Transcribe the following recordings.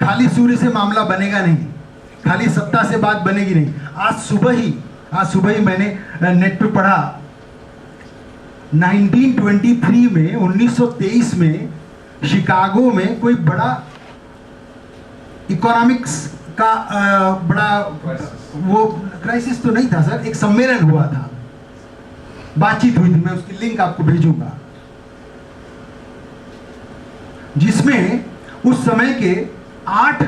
खाली सूर्य से मामला बनेगा नहीं, खाली सत्ता से बात बनेगी नहीं। आज सुबह ही मैंने नेट पे पढ़ा, 1923 में 1923 में शिकागो में कोई बड़ा इकोनॉमिक्स का बड़ा वो क्राइसिस तो नहीं था सर, एक सम्मेलन हुआ था, बातचीत हुई थी, मैं उसकी लिंक आपको भेजूंगा, जिसमें उस समय के 8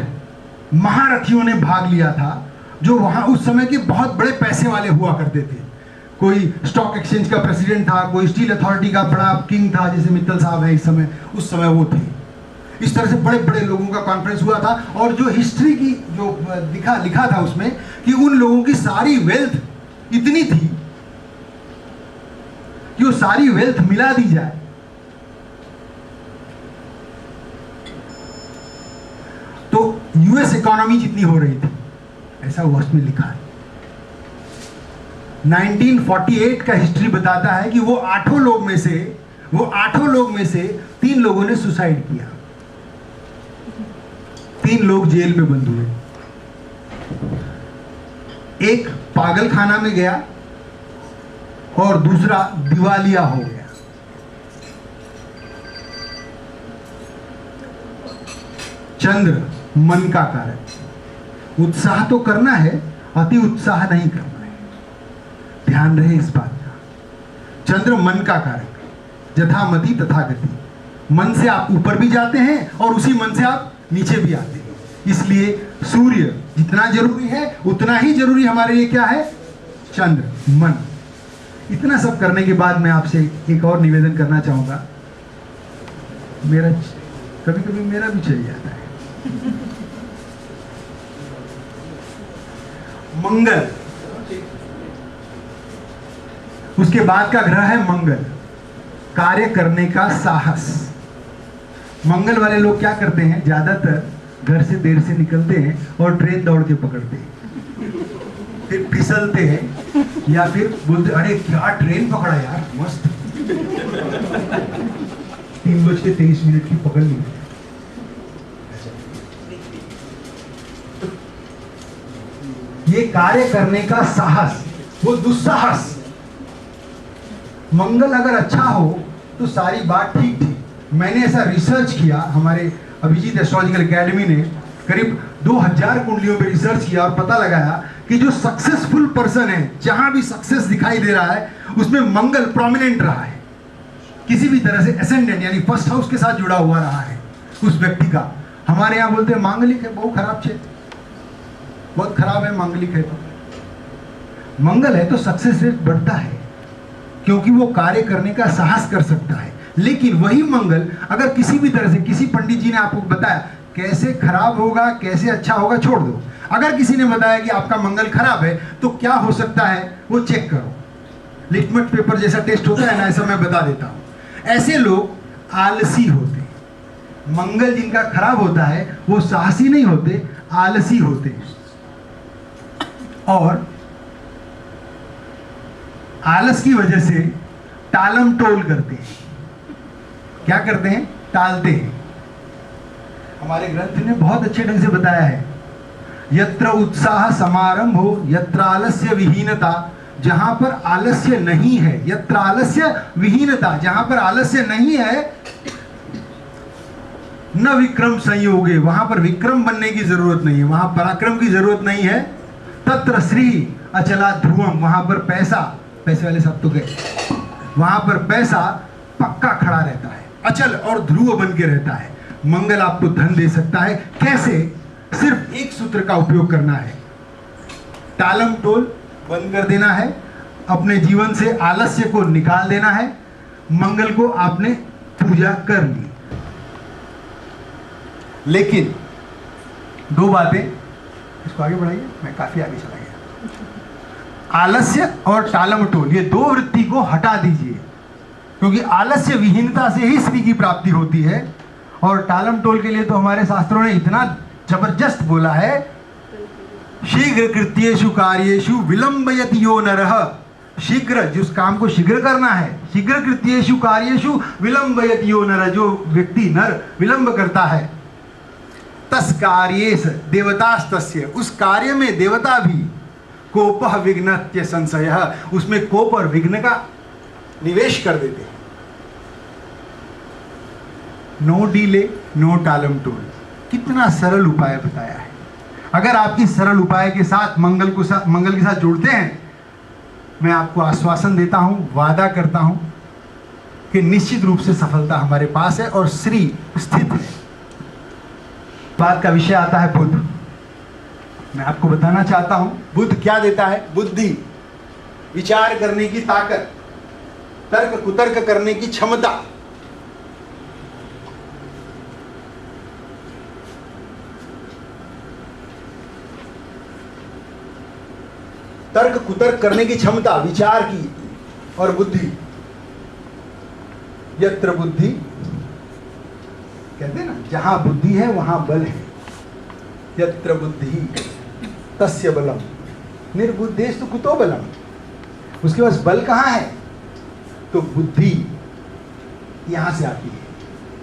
महारथियों ने भाग लिया था, जो वहां उस समय के बहुत बड़े पैसे वाले हुआ करते थे। कोई स्टॉक एक्सचेंज का प्रेसिडेंट था, कोई स्टील अथॉरिटी का बड़ा किंग था, जैसे मित्तल साहब है इस समय, उस समय वो थे। इस तरह से बड़े बड़े लोगों का कॉन्फ्रेंस हुआ था, और जो हिस्ट्री की जो लिखा था उसमें कि उन लोगों की सारी वेल्थ इतनी थी कि वो सारी वेल्थ मिला दी जाए तो यूएस इकोनॉमी जितनी हो रही थी, ऐसा उसमें लिखा है। 1948 का हिस्ट्री बताता है कि वो आठों लोग में से 3 लोगों ने सुसाइड किया, 3 लोग जेल में बंद हुए, एक पागल खाना में गया और दूसरा दिवालिया हो गया। चंद्र मन का कारक, उत्साह तो करना है, अति उत्साह नहीं करना है, ध्यान रहे इस बात का। चंद्र मन का कारक, यथा मति तथा गति, मन से आप ऊपर भी जाते हैं और उसी मन से आप नीचे भी आते हैं। इसलिए सूर्य जितना जरूरी है उतना ही जरूरी हमारे लिए क्या है, चंद्र मन। इतना सब करने के बाद मैं आपसे एक और निवेदन करना चाहूंगा, मेरा कभी कभी मेरा भी चल जाता है। मंगल, उसके बाद का ग्रह है मंगल, कार्य करने का साहस। मंगल वाले लोग क्या करते हैं, ज्यादातर घर से देर से निकलते हैं और ट्रेन दौड़ के पकड़ते हैं, फिर फिसलते हैं या फिर बोलते अरे क्या ट्रेन पकड़ा यार, मस्त 3:23 की पकड़ ली। ये कार्य करने का साहस, वो दुस्साहस। मंगल अगर अच्छा हो तो सारी बात ठीक थी। मैंने ऐसा रिसर्च किया, हमारे अभिजीत एस्ट्रोलॉजिकल एकेडमी ने करीब 2000 कुंडलियों पे रिसर्च किया और पता लगाया कि जो सक्सेसफुल पर्सन है, जहां भी सक्सेस दिखाई दे रहा है उसमें मंगल प्रोमिनेंट रहा है, किसी भी तरह से एसेंडेंट यानी फर्स्ट हाउस के साथ जुड़ा हुआ रहा है उस व्यक्ति का। हमारे यहाँ बोलते हैं मांगलिक है, बहुत खराब छे, बहुत खराब है मांगलिक है। तो मंगल है तो सक्सेस रेट बढ़ता है, क्योंकि वो कार्य करने का साहस कर सकता है। लेकिन वही मंगल अगर किसी भी तरह से, किसी पंडित जी ने आपको बताया कैसे खराब होगा कैसे अच्छा होगा, छोड़ दो। अगर किसी ने बताया कि आपका मंगल खराब है तो क्या हो सकता है वो चेक करो, लिटमस पेपर जैसा टेस्ट होता है ना, ऐसा मैं बता देता हूं। ऐसे लोग आलसी होते हैं। मंगल जिनका खराब होता है वो साहसी नहीं होते, आलसी होते हैं, और आलस की वजह से टालम टोल करते हैं। क्या करते हैं, टालते हैं। हमारे ग्रंथ ने बहुत अच्छे ढंग से बताया है, यत्र उत्साह समारंभ हो यत्र आलस्य विहीनता, जहां पर आलस्य नहीं है, यत्र आलस्य विहीनता, जहां पर आलस्य नहीं है, न विक्रम संयोगे, वहां पर विक्रम बनने की जरूरत नहीं है, वहां पराक्रम की जरूरत नहीं है। तत्र श्री अचला ध्रुवम, वहां पर पैसा, पैसे वाले सब तो गए, वहां पर पैसा पक्का खड़ा रहता है, अचल और ध्रुव बन के रहता है। मंगल आपको धन दे सकता है। कैसे? सिर्फ एक सूत्र का उपयोग करना है, टालम टोल बंद कर देना है, अपने जीवन से आलस्य को निकाल देना है। मंगल को आपने पूजा कर ली, लेकिन 2 बातें, इसको आगे बढ़ाइए, मैं काफी आगे चला गया। आलस्य और टालम टोल, ये 2 वृत्ति को हटा दीजिए, क्योंकि आलस्य विहीनता से ही श्री की प्राप्ति होती है। और टालम टोल के लिए तो हमारे शास्त्रों ने इतना जबरदस्त बोला है, शीघ्र कृत्येषु कार्येषु विलंबयति यो नरः, शीघ्र, जिस काम को शीघ्र करना है, शीघ्र कृत्येषु कार्येषु विलंबयति यो नरः, जो व्यक्ति नर विलंब करता है तस्कार्येस देवतास्तस्य, उस कार्य में देवता भी कोपः विघ्नत्य संशयः, उसमें कोप और विघ्न का निवेश कर देते हैं। नो डिले नो टालम टोल, कितना सरल उपाय बताया है। अगर आप इस सरल उपाय के साथ मंगल के साथ जुड़ते हैं, मैं आपको आश्वासन देता हूं, वादा करता हूं कि निश्चित रूप से सफलता हमारे पास है और श्री स्थित है। बात का विषय आता है बुद्ध। मैं आपको बताना चाहता हूं बुद्ध क्या देता है। बुद्धि, विचार करने की ताकत, तर्क कुतर्क करने की क्षमता। तर्क कुतर्क करने की क्षमता, विचार की और बुद्धि। यत्र बुद्धि, कहते हैं ना, जहां बुद्धि है वहां बल है। यत्र बुद्धि तस्य बलम, निर्बुद्धेस्तु कुतो बलम। उसके पास बल कहां है? तो बुद्धि यहां से आती है,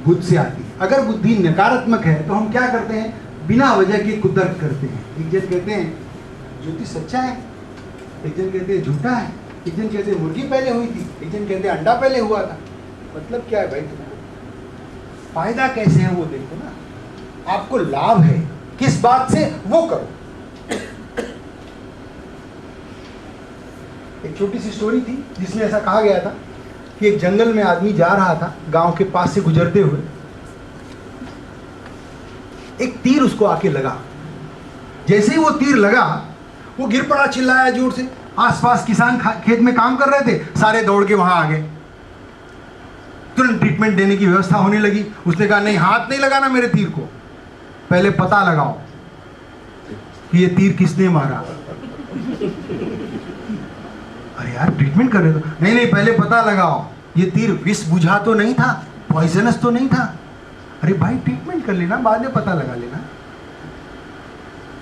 बुद्ध से आती है। अगर बुद्धि नकारात्मक है तो हम क्या करते हैं? बिना वजह के कुतर्क करते हैं। एक जन कहते हैं ज्योतिष सच्चा है, एक जन कहते हैं झूठा है, एक जन कहते हैं मुर्गी पहले हुई थी, एक जन कहते हैं अंडा पहले हुआ था। मतलब क्या है भाई? तुम्हारा फायदा कैसे है वो देखो ना। आपको लाभ है किस बात से, वो करो। एक छोटी सी स्टोरी थी जिसमें ऐसा कहा गया था कि एक जंगल में आदमी जा रहा था, गांव के पास से गुजरते हुए एक तीर उसको आके लगा। जैसे ही वो तीर लगा वो गिर पड़ा, चिल्लाया जोर से। आसपास किसान खेत में काम कर रहे थे, सारे दौड़ के वहां आ गए। तुरंत ट्रीटमेंट देने की व्यवस्था होने लगी। उसने कहा नहीं, हाथ नहीं लगाना मेरे तीर को, पहले पता लगाओ कि ये तीर किसने मारा। अरे यार ट्रीटमेंट कर रहे हो। नहीं नहीं, पहले पता लगाओ ये तीर विष बुझा तो नहीं था, पॉइजनस तो नहीं था। अरे भाई ट्रीटमेंट कर लेना, बाद में पता लगा लेना।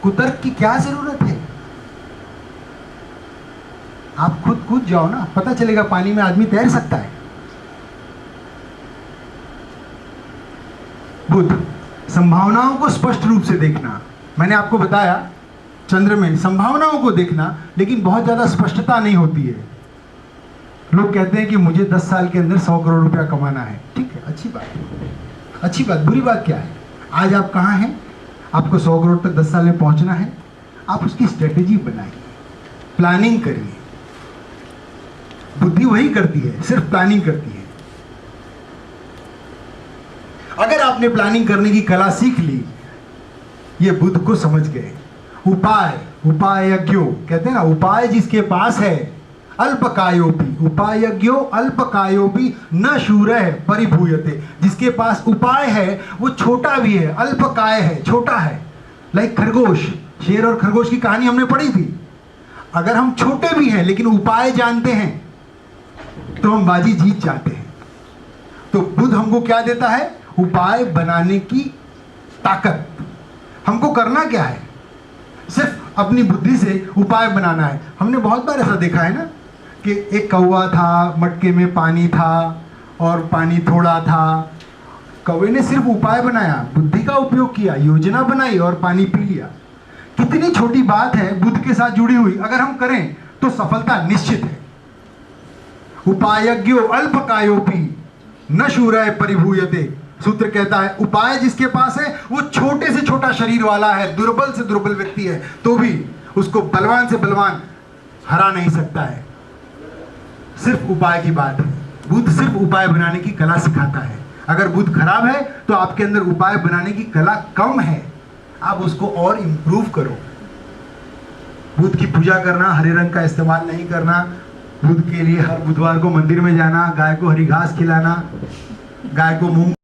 कुतर्क की क्या जरूरत है? आप खुद कूद जाओ ना, पता चलेगा पानी में आदमी तैर सकता है। बुद्ध, संभावनाओं को स्पष्ट रूप से देखना। मैंने आपको बताया चंद्र में संभावनाओं को देखना, लेकिन बहुत ज्यादा स्पष्टता नहीं होती है। लोग कहते हैं कि मुझे 10 साल के अंदर 100 करोड़ रुपया कमाना है। ठीक है, अच्छी बात है, अच्छी बात। बुरी बात क्या है? आज आप कहाँ हैं? आपको 100 करोड़ तक 10 साल में पहुंचना है। आप उसकी स्ट्रेटेजी बनाइए, प्लानिंग करिए। बुद्धि वही करती है, सिर्फ प्लानिंग करती है। अगर आपने प्लानिंग करने की कला सीख ली, ये बुद्ध को समझ गए। उपाय, उपायज्ञो, कहते हैं ना, उपाय जिसके पास है अल्पकायोपि, उपायज्ञो अल्पकायोपि न शूरः परिभूयते। जिसके पास उपाय है वो छोटा भी है, अल्पकाय है, छोटा है। लाइक खरगोश, शेर और खरगोश की कहानी हमने पढ़ी थी। अगर हम छोटे भी हैं लेकिन उपाय जानते हैं तो हम बाजी जीत जाते हैं। तो बुद्ध हमको क्या देता है? उपाय बनाने की ताकत। हमको करना क्या है? सिर्फ अपनी बुद्धि से उपाय बनाना है। हमने बहुत बार ऐसा देखा है ना कि एक कौवा था, मटके में पानी था और पानी थोड़ा था। कौवे ने सिर्फ उपाय बनाया, बुद्धि का उपयोग किया, योजना बनाई और पानी पी लिया। कितनी छोटी बात है बुद्ध के साथ जुड़ी हुई, अगर हम करें तो सफलता निश्चित है। उपायज्ञो अल्पकायोपि न शूरः परिभूयते। सूत्र कहता है उपाय जिसके पास है वो छोटे से छोटा शरीर वाला है, दुर्बल से दुर्बल व्यक्ति है, तो भी उसको बलवान से बलवान हरा नहीं सकता है। सिर्फ उपाय की बात है। बुद्ध सिर्फ उपाय बनाने की कला सिखाता है। अगर बुद्ध खराब है तो आपके अंदर उपाय बनाने की कला कम है, आप उसको और इंप्रूव करो। बुद्ध की पूजा करना, हरे रंग का इस्तेमाल नहीं करना, बुद्ध के लिए हर बुधवार को मंदिर में जाना, गाय को हरी घास खिलाना, गाय को मूंग